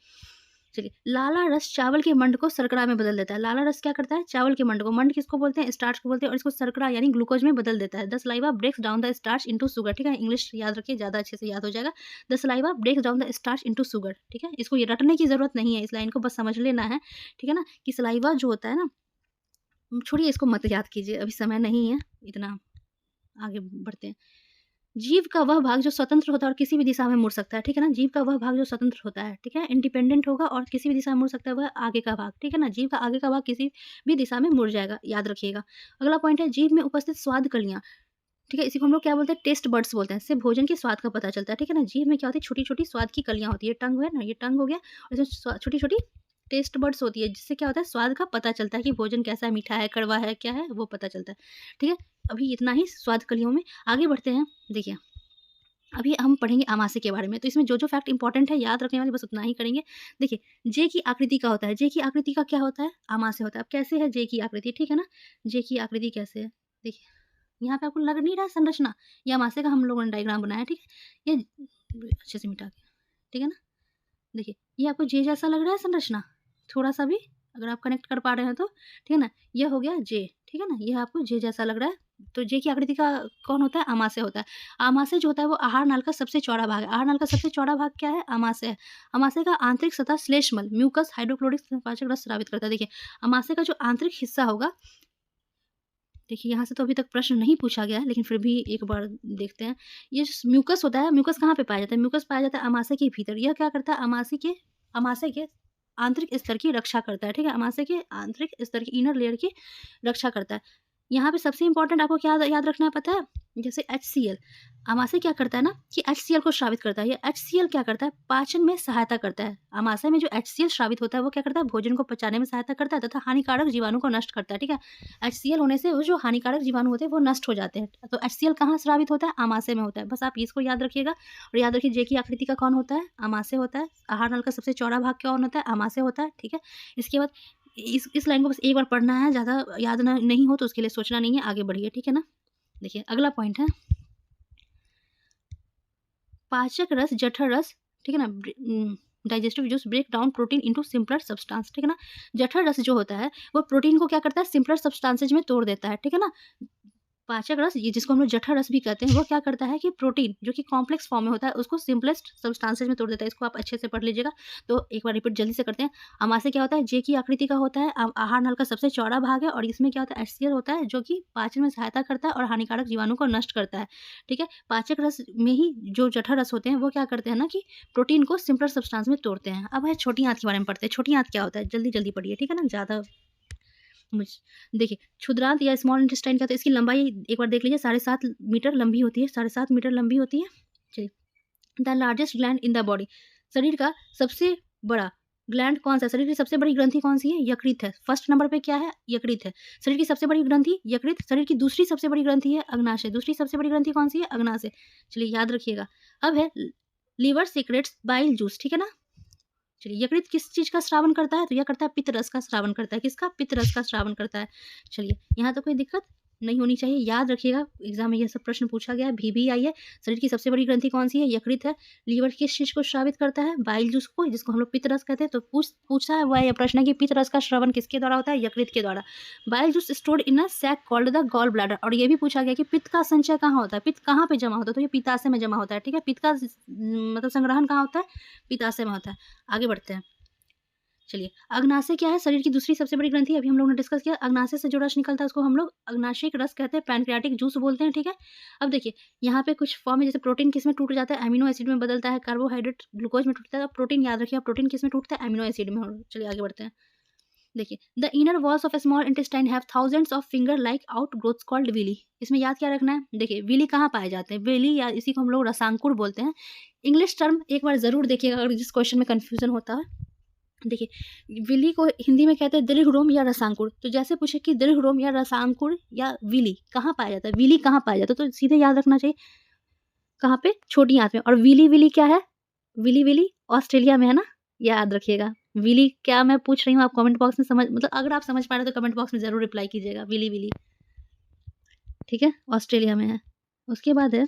चलिए, लाला रस चावल के मंड को शर्करा में बदल देता है। लाला रस क्या करता है? चावल के मंड को, मंड किसको बोलते हैं? स्टार्च को बोलते हैं, और इसको शर्करा यानी ग्लूकोज में बदल देता है। The saliva breaks down the starch into sugar, ठीक है? इंग्लिश याद रखिए, ज़्यादा अच्छे से याद हो जाएगा। The saliva breaks down the starch into sugar, ठीक है? इसको ये रटने की ज़रूरत नहीं है, इस लाइन को बस समझ लेना है, ठीक है ना? कि सलाइवा जो होता है ना, छोड़िए इसको मत याद कीजिए, अभी समय नहीं है इतना, आगे बढ़ते हैं। जीव का वह भाग जो स्वतंत्र होता है और किसी भी दिशा में मुड़ सकता है, ठीक है ना? जीव का वह भाग जो स्वतंत्र होता है, ठीक है? इंडिपेंडेंट होगा और किसी भी दिशा में मुड़ सकता है, वह आगे का भाग, ठीक है ना? जीव का आगे का भाग किसी भी दिशा में मुड़ जाएगा, याद रखिएगा। अगला पॉइंट है जीव में उपस्थित स्वाद कलियाँ, ठीक है? इसी को हम लोग क्या बोलते हैं? टेस्ट बड्स बोलते हैं। इससे भोजन के स्वाद का पता चलता है, ठीक है ना? जीभ में क्या होती है? छोटी-छोटी स्वाद की कलियाँ होती है। टंग है ना, ये टंग हो गया, और इसमें छोटी-छोटी टेस्ट बड्स होती है, जिससे क्या होता है? स्वाद का पता चलता है कि भोजन कैसा है, मीठा है, कड़वा है, क्या है, वो पता चलता है, ठीक है? अभी इतना ही स्वाद कलियों में। आगे बढ़ते हैं, देखिए अभी हम पढ़ेंगे आमाशय के बारे में, तो इसमें जो फैक्ट इंपॉर्टेंट है याद रखने वाले बस उतना ही करेंगे। देखिए, जे की आकृति का होता है, जे की आकृति का क्या होता है? आमाशय होता है। अब कैसे है जे की आकृति, ठीक है ना? जे की आकृति कैसे है? देखिए, यहाँ पे आपको लग नहीं रहा है संरचना? ये आमाशय का हम लोगों ने डायग्राम बनाया है, ठीक है? ये अच्छे से मिटा के, ठीक है ना? देखिए, ये आपको जे जैसा लग रहा है संरचना? थोड़ा-सा भी अगर आप कनेक्ट कर पा रहे हैं तो, ठीक है ना? ये हो गया जे, ठीक है ना? ये आपको जे जैसा लग रहा है। तो जे की आकृति का कौन होता है? आमाशय होता है। आमाशय जो होता है वो आहार नाल का सबसे चौड़ा भाग है। आहार नाल का सबसे चौड़ा भाग क्या है? आमाशय है। आमाशय का आंतरिक सतह श्लेष्मल, म्यूकस, हाइड्रोक्लोरिक पाचक रस स्रावित करता है। देखिए, आमाशय का जो आंतरिक हिस्सा होगा, देखिए यहाँ से तो अभी तक प्रश्न नहीं पूछा गया है, लेकिन फिर भी एक बार देखते हैं। ये जो म्यूकस होता है, म्यूकस कहाँ पे पाया जाता है? म्यूकस पाया जाता है आमाशय के भीतर। यह क्या करता है? आमाशय के आंतरिक स्तर की रक्षा करता है, ठीक है? आमाशय के आंतरिक स्तर की इनर लेयर की रक्षा करता है। यहाँ पे सबसे इम्पोर्टेंट आपको क्या याद रखना है पता है? जैसे HCl, आमाशय क्या करता है ना कि HCl को स्रावित करता है। ये HCl क्या करता है? पाचन में सहायता करता है। आमाशय में जो HCl स्रावित होता है वो क्या करता है? भोजन को पचाने में सहायता करता है तथा हानिकारक जीवाणु को नष्ट करता है, ठीक है? HCl होने से वो जो हानिकारक जीवाणु होते हैं वो नष्ट हो जाते हैं। तो HCl कहाँ स्रावित होता है? आमाशय में होता है। बस आप इसको याद रखिएगा, और याद रखिए जे की आकृति का कौन होता है? आमाशय होता है। आहार नल का सबसे चौड़ा भाग कौन होता है? आमाशय होता है, ठीक है? इसके बाद इस लाइन को बस एक बार पढ़ना है, ज़्यादा याद नहीं हो तो उसके लिए सोचना नहीं है, आगे बढ़िए, ठीक है ना? देखिए अगला पॉइंट है पाचक रस, जठर रस, ठीक है ना? Digestive juice break down protein into simpler substance, ठीक है ना? जठर रस जो होता है वो प्रोटीन को क्या करता है? सिंपलर सब्सटेंसेज में तोड़ देता है, ठीक है ना? पाचक रस, ये जिसको हम लोग जठर रस भी कहते हैं, वो क्या करता है कि प्रोटीन जो कि कॉम्प्लेक्स फॉर्म में होता है उसको सिंपलेस्ट सब्सटेंसेज में तोड़ देता है। इसको आप अच्छे से पढ़ लीजिएगा। तो एक बार रिपीट जल्दी से करते हैं। आमाशय क्या होता है? जे की आकृति का होता है। आहार नल का सबसे चौड़ा भाग है, और इसमें क्या होता है? HCl होता है जो कि पाचन में सहायता करता है और हानिकारक जीवाणु को नष्ट करता है, ठीक है? पाचक रस में ही जो जठर रस होते हैं वो क्या करते हैं ना कि प्रोटीन को सिंपलर सब्सटेंस में तोड़ते हैं। अब है छोटी आंत के बारे में पढ़ते हैं। छोटी आंत क्या होता है? जल्दी जल्दी पढ़िए, ठीक है ना? ज़्यादा मुझ देखिए, क्षुद्रांत या स्मॉल इंटेस्टाइन का, तो इसकी लंबाई एक बार देख लीजिए, 7.5 मीटर लंबी होती है। 7.5 मीटर लंबी होती है। चलिए, the largest gland in the body, शरीर का सबसे बड़ा ग्लैंड कौन सा है? शरीर की सबसे बड़ी ग्रंथि कौन सी है? यकृत है। फर्स्ट नंबर पे क्या है? यकृत है। शरीर की सबसे बड़ी ग्रंथि यकृत। शरीर की दूसरी सबसे बड़ी ग्रंथि है अग्नाशय। दूसरी सबसे बड़ी ग्रंथि कौन सी है? अग्नाशय। चलिए याद रखिएगा। अब है लीवर सीक्रेट्स बाइल जूस, ठीक है ना? चलिए, यकृत किस चीज़ का स्रावन करता है? तो यह करता है पित्त रस का स्रावन करता है। किसका? पित्त रस का स्रावन करता है। चलिए, यहाँ तो कोई दिक्कत नहीं होनी चाहिए, याद रखिएगा, एग्जाम में यह सब प्रश्न पूछा गया है, भी आई है। शरीर की सबसे बड़ी ग्रंथि कौन सी है? यकृत है। लीवर किस चीज़ को स्रावित करता है? बाइल जूस को, जिसको हम लोग पित्त रस कहते हैं। तो पूछा है, वह यह प्रश्न है कि पित्त रस का स्रावन किसके द्वारा होता है? यकृत के द्वारा। Bile juice stored in a sac called the gall bladder, और ये भी पूछा गया कि पित्त का संचय कहाँ होता है? पित्त कहाँ पे जमा होता है? तो ये पित्ताशय में जमा होता है, ठीक है? पित्त का मतलब संग्रहण कहाँ होता है? पित्ताशय में होता है। आगे बढ़ते हैं। चलिए, अग्नाशय क्या है? शरीर की दूसरी सबसे बड़ी ग्रंथि, अभी हम लोगों ने डिस्कस किया। अग्नाशय से जो रस निकलता है उसको हम लोग अग्नाशयिक रस कहते हैं, पैनक्रियाटिक जूस बोलते हैं, ठीक है? अब देखिए, यहाँ पे कुछ फॉर्म है, जैसे प्रोटीन किस में टूट जाता है? अमीनो एसिड में बदलता है। कार्बोहाइड्रेट ग्लूकोज में टूटता है। प्रोटीन याद रखिए, प्रोटीन किस में टूटता है? अमीनो एसिड में। चलिए आगे बढ़ते हैं। देखिए, the inner walls of small intestine have thousands of finger like outgrowths called villi. इसमें याद क्या रखना है? देखिए, विली कहाँ पाए जाते हैं? विली, या इसी को हम लोग रसांकुर बोलते हैं। इंग्लिश टर्म एक बार जरूर देखिएगा अगर जिस क्वेश्चन में कंफ्यूजन होता है। देखिए, विली को हिंदी में कहते हैं दीर्घरोम या रसांकुर। तो जैसे पूछे कि दीर्घरोम या रसांकुर या विली कहाँ पाया जाता है? विली कहाँ पाया जाता है? तो सीधे याद रखना चाहिए कहाँ पे? छोटी आंत में। और विली विली क्या है? विली विली ऑस्ट्रेलिया में है ना, याद रखिएगा। विली क्या मैं पूछ रही हूँ, आप कमेंट बॉक्स में समझ, मतलब अगर आप समझ पा रहे हो तो कमेंट बॉक्स में जरूर रिप्लाई कीजिएगा। विली विली, ठीक है, ऑस्ट्रेलिया में है। उसके बाद है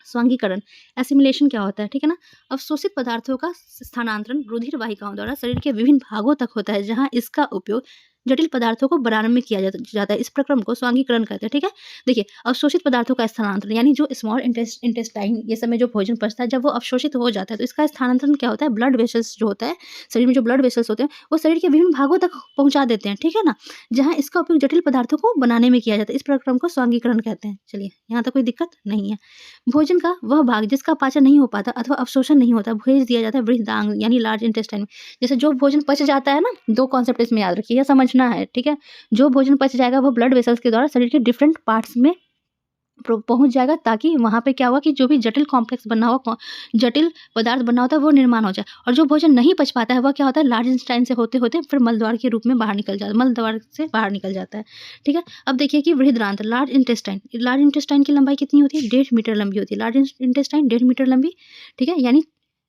स्वांगीकरण, एसिमिलेशन क्या होता है, ठीक है ना? अवशोषित पदार्थों का स्थानांतरण रुधिर वाहिकाओं द्वारा शरीर के विभिन्न भागों तक होता है, जहाँ इसका उपयोग जटिल पदार्थों को बनाने में किया जाता है। इस प्रक्रम को स्वांगीकरण कहते हैं, ठीक है? देखिए, अवशोषित पदार्थों का स्थानांतरण यानी जो स्मॉल इंटेस्टाइन ये सब में जो भोजन पचता है, जब वो अवशोषित हो जाता है, तो इसका स्थानांतरण क्या होता है? ब्लड वेसल्स जो होता है, शरीर में जो ब्लड वेसल्स होते हैं, वो शरीर के विभिन्न भागों तक पहुँचा देते हैं, ठीक है ना? जहाँ इसका उपयोग जटिल पदार्थों को बनाने में किया जाता है। इस प्रक्रम को स्वांगीकरण कहते हैं। चलिए, यहाँ तक कोई दिक्कत नहीं है। भोजन का वह भाग जिसका पाचन नहीं हो पाता अथवा अवशोषण नहीं होता, भेज दिया जाता है बृहदांग यानी लार्ज इंटेस्टाइन में। जैसे जो भोजन पच जाता है ना, 2 कॉन्सेप्ट इसमें याद रखिए, यह समझना है, ठीक है? जो भोजन पच जाएगा वो ब्लड वेसल्स के द्वारा शरीर के डिफरेंट पार्ट्स में पहुंच जाएगा, ताकि वहाँ पे क्या होगा कि जो भी जटिल कॉम्प्लेक्स बना हुआ जटिल पदार्थ बना होता है वो निर्माण हो जाए। और जो भोजन नहीं पच पाता है वह क्या होता है? लार्ज इंटेस्टाइन से होते होते फिर मलद्वार के रूप में बाहर निकल जाता है, मलद्वार से बाहर निकल जाता है, ठीक है? अब देखिए कि बृहदांत्र लार्ज इंटेस्टाइन की लंबाई कितनी होती है? 1.5 मीटर लंबी होती है। लार्ज इंटेस्टाइन 1.5 मीटर लंबी, ठीक है? यानी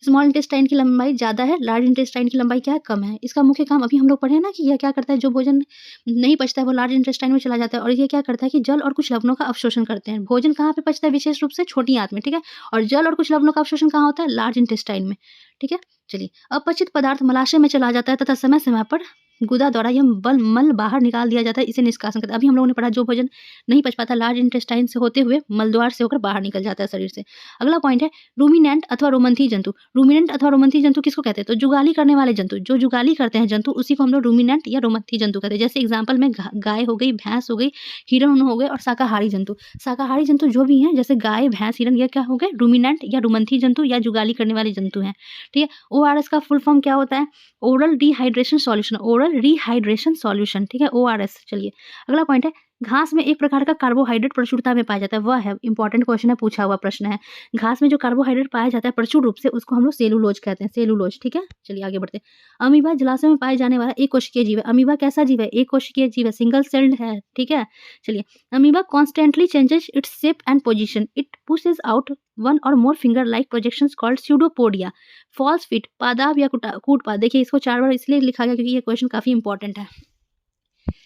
स्मॉल इंटेस्टाइन की लंबाई ज़्यादा है, लार्ज इंटेस्टाइन की लंबाई क्या है? कम है। इसका मुख्य काम अभी हम लोग पढ़े हैं ना कि यह क्या करता है, जो भोजन नहीं पचता है वो लार्ज इंटेस्टाइन में चला जाता है, और ये क्या करता है कि जल और कुछ लवणों का अवशोषण करते हैं। भोजन कहाँ पे पचता है? विशेष रूप से छोटी आंत में, ठीक है? और जल और कुछ लवणों का अवशोषण कहाँ होता है? लार्ज इंटेस्टाइन में, ठीक है? चलिए, अपचित पदार्थ मलाशय में चला जाता है तथा समय समय पर गुदा द्वारा यह मल बाहर निकाल दिया जाता है, इसे निष्कासन कहते हैं। अभी हम लोगों ने पढ़ा जो भोजन नहीं पच पाता लार्ज इंटेस्टाइन से होते हुए मलद्वार से होकर बाहर निकल जाता है शरीर से। अगला पॉइंट है रूमिनेंट अथवा रोमंथी जंतु। रूमिनेंट अथवा रोमंथी जंतु किसको कहते हैं? तो जुगाली करने वाले जंतु, जो जुगाली करते हैं जंतु, उसी को हम लोग रूमिनेंट या रोमंथी जंतु कहते हैं। जैसे एग्जाम्पल में गाय हो गई, भैंस हो गई, हिरण हो गए और शाकाहारी जंतु। शाकाहारी जंतु जो भी हैं जैसे गाय, भैंस, हिरण, यह क्या हो गए? रूमिनेंट या रोमंथी जंतु या जुगाली करने वाले जंतु हैं, ठीक है? ORS का फुल फॉर्म क्या होता है? Oral dehydration solution, oral rehydration solution, ठीक है? ORS। चलिए, अगला पॉइंट है घास में एक प्रकार का कार्बोहाइड्रेट प्रचुरता में पाया जाता है, वह है इंपॉर्टेंट क्वेश्चन है, पूछा हुआ प्रश्न है। घास में जो कार्बोहाइड्रेट पाया जाता है प्रचुर रूप से, उसको हम लोग सेलुलोज कहते हैं, सेलुलोज, ठीक है? चलिए आगे बढ़ते हैं। अमीबा जलाशय में पाए जाने वाला एक कोशिकीय जीव है। अमीबा कैसा जीव है? एक कोशिकीय जीव है, सिंगल सेल्ड है, ठीक है? चलिए, amoeba constantly changes its shape and position, it pushes out one or more finger like projections called pseudopodia, false feet, पादाब या कूटपाद। देखिए, इसको 4 बार इसलिए लिखा गया क्योंकि ये क्वेश्चन काफी इंपॉर्टेंट है।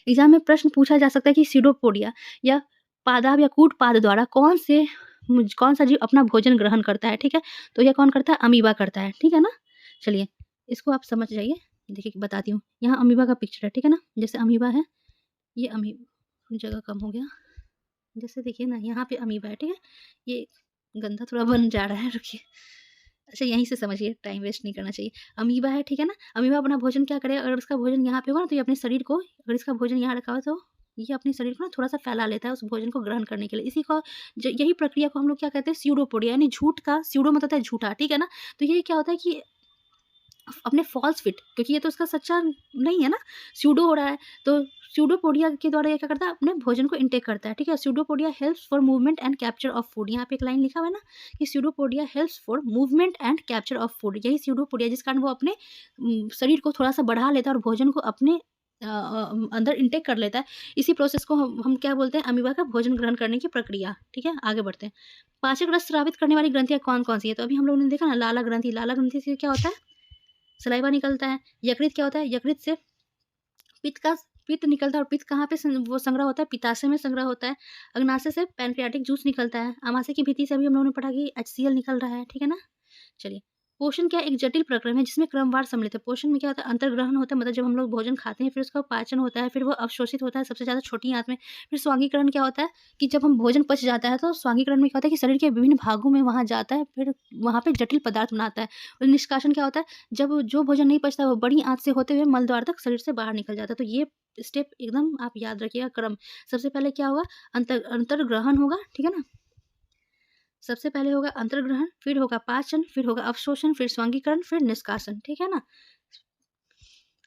एग्जाम में प्रश्न पूछा जा सकता है कि स्यूडोपोडिया या पादाब या कूटपाद द्वारा कौन सा जीव अपना भोजन ग्रहण करता है, ठीक है? तो यह कौन करता है? अमीबा करता है, ठीक है ना? चलिए, इसको आप समझ जाइए। देखिए बताती हूँ, यहाँ अमीबा का पिक्चर है, ठीक है ना? जैसे अमीबा है, ये अमीबा जगह कम हो गया, जैसे देखिए ना यहाँ पे अमीबा है, ठीक है? ये गंदा थोड़ा बन जा रहा है, रुकिए। अच्छा, यहीं से समझिए, टाइम वेस्ट नहीं करना चाहिए। अमीबा है, ठीक है ना? अमीबा अपना भोजन क्या करेगा? अगर उसका भोजन यहाँ पे होगा ना, तो ये अपने शरीर को, अगर इसका भोजन यहाँ रखा हुआ तो ये अपने शरीर को ना थोड़ा-सा फैला लेता है उस भोजन को ग्रहण करने के लिए। इसी को यही प्रक्रिया को हम लोग क्या कहते हैं? स्यूडोपोडिया, यानी झूठ का, स्यूडो मतलब होता है झूठा, ठीक है ना? तो ये क्या होता है कि अपने फॉल्स फिट, क्योंकि ये तो उसका सच्चा नहीं है ना, स्यूडो हो रहा है, तो स्यूडोपोडिया के द्वारा ये क्या करता है? अपने भोजन को इंटेक करता है, ठीक है? Pseudopodia helps for movement and capture of food. यहाँ पे एक लाइन लिखा हुआ है ना कि pseudopodia helps for movement and capture of food. यही स्यूडोपोडिया जिस कारण वो अपने शरीर को थोड़ा सा बढ़ा लेता है और भोजन को अपने अंदर इंटेक कर लेता है। इसी प्रोसेस को हम क्या बोलते हैं? अमीबा का भोजन ग्रहण करने की प्रक्रिया, ठीक है? आगे बढ़ते हैं। पाचक रस स्रावित करने वाली ग्रंथियां कौन कौन सी है? तो अभी हम लोगों ने देखा ना, लाला ग्रंथि। लाला ग्रंथि से क्या होता है? सलाइवा निकलता है। यकृत क्या होता है? यकृत से पित्त निकलता है, और पित्त कहाँ पे वो संग्रह होता है? पित्ताशय में संग्रह होता है। अग्नाशय से पैनक्रियाटिक जूस निकलता है। आमाशय की भित्ति से अभी हम लोगों ने पढ़ा कि HCl निकल रहा है, ठीक है ना? चलिए, पोषण क्या एक जटिल प्रक्रम है जिसमें क्रमवार सम्मिलित है। पोषण में क्या होता है? अंतर्ग्रहण होता है, मतलब जब हम लोग भोजन खाते हैं फिर उसका पाचन होता है, फिर वो अवशोषित होता है सबसे ज़्यादा छोटी आंत में। फिर स्वांगीकरण क्या होता है कि जब हम भोजन पच जाता है तो स्वांगीकरण में क्या होता है कि शरीर के विभिन्न भागों में वहाँ जाता है, फिर वहाँ पे जटिल पदार्थ बनाता है। और निष्कासन क्या होता है? जब जो भोजन नहीं पचता वो बड़ी आंत से होते हुए मलद्वार तक शरीर से बाहर निकल जाता है। तो ये स्टेप एकदम आप याद रखिएगा, क्रम। सबसे पहले क्या होगा? अंतर्ग्रहण होगा, ठीक है ना? सबसे पहले होगा अंतर्ग्रहण, फिर होगा पाचन, फिर होगा अवशोषण, फिर स्वांगीकरण, फिर निष्कासन, ठीक है ना?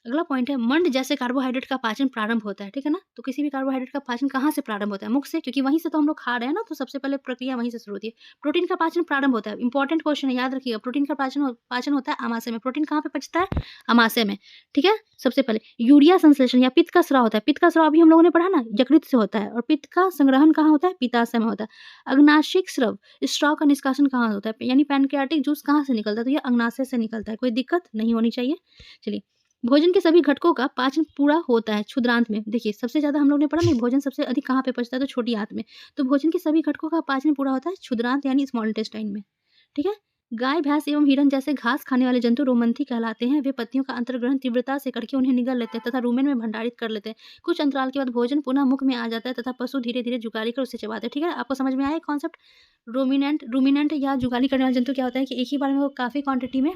अगला पॉइंट है मंड जैसे कार्बोहाइड्रेट का पाचन प्रारंभ होता है, ठीक है ना? तो किसी भी कार्बोहाइड्रेट का पाचन कहाँ से प्रारंभ होता है? मुख से, क्योंकि वहीं से तो हम लोग खा रहे हैं ना, तो सबसे पहले प्रक्रिया वहीं से शुरू होती है। प्रोटीन का पाचन प्रारंभ होता है, इंपॉर्टेंट क्वेश्चन है, याद रखिएगा। प्रोटीन का पाचन होता है आमाशय में। प्रोटीन कहाँ पे पचता है? आमाशय में, ठीक है? सबसे पहले यूरिया संश्लेषण या पित्त का स्राव होता है। पित्त का स्राव अभी हम लोगों ने पढ़ा ना, यकृत से होता है। और पित्त का संग्रहण कहाँ होता है? पित्ताशय में होता है। अग्नाशिक स्राव, स्राव का निष्कासन कहाँ होता है? यानी पैनक्रियाटिक जूस कहाँ से निकलता है? तो ये अग्नाशय से निकलता है। कोई दिक्कत नहीं होनी चाहिए। चलिए, भोजन के सभी घटकों का पाचन पूरा होता है क्षुद्रांत में। देखिए, सबसे ज़्यादा हम लोग ने पढ़ा नहीं, भोजन सबसे अधिक कहाँ पे पचता है? तो छोटी आंत में। तो भोजन के सभी घटकों का पाचन पूरा होता है क्षुद्रांत यानी स्मॉल इंटेस्टाइन में, ठीक है? गाय, भैंस एवं हिरन जैसे घास खाने वाले जंतु रोमंथी कहलाते हैं। वे पत्तियों का अंतर्ग्रहण तीव्रता से करके उन्हें निगल लेते हैं तथा रूमेन में भंडारित कर लेते हैं। कुछ अंतराल के बाद भोजन पुनः मुख में आ जाता है तथा पशु धीरे-धीरे जुगाली कर उसे चबाते हैं, ठीक है? आपको समझ में आया ये कॉन्सेप्ट? रूमिनेंट या जुगाली करने वाले जंतु क्या होता है कि एक ही बार में वो काफ़ी क्वांटिटी में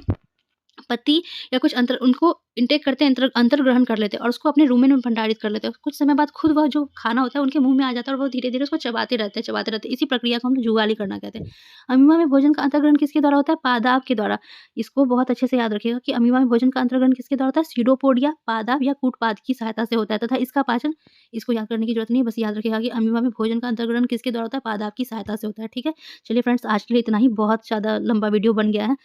पत्ती या कुछ अंतर उनको इनटेक करते हैं, अंतर्ग्रहण कर लेते हैं और उसको अपने रूमेन में भंडारित कर लेते हैं। कुछ समय बाद खुद वह जो खाना होता है उनके मुँह में आ जाता है और वो धीरे-धीरे उसको चबाते रहते हैं, चबाते रहते हैं। इसी प्रक्रिया को हम लोग जुगाली करना कहते हैं। अमीबा में भोजन का अंतर्ग्रहण किसके द्वारा होता है? पादाप के द्वारा। इसको बहुत अच्छे से याद रखिएगा कि अमीबा में भोजन का अंतर्ग्रहण किसके द्वारा होता है? सीडोपोडिया, पादाप या कूटपाद की सहायता से होता है तथा इसका पाचन, इसको याद करने की ज़रूरत नहीं है, बस याद रखिएगा कि अमीबा में भोजन का अंतर्ग्रहण किसके द्वारा होता है? पादाप की सहायता से होता है, ठीक है? चलिए फ्रेंड्स, आज के लिए इतना ही। बहुत ज़्यादा लंबा वीडियो बन गया है।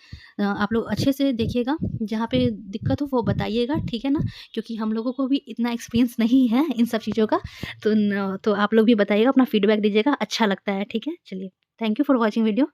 आप लोग अच्छे से देखिएगा, जहाँ पे दिक्कत हो वो बताइएगा, ठीक है ना? क्योंकि हम लोगों को भी इतना एक्सपीरियंस नहीं है इन सब चीज़ों का, तो आप लोग भी बताइएगा, अपना फीडबैक दीजिएगा, अच्छा लगता है, ठीक है? चलिए, thank you for watching video.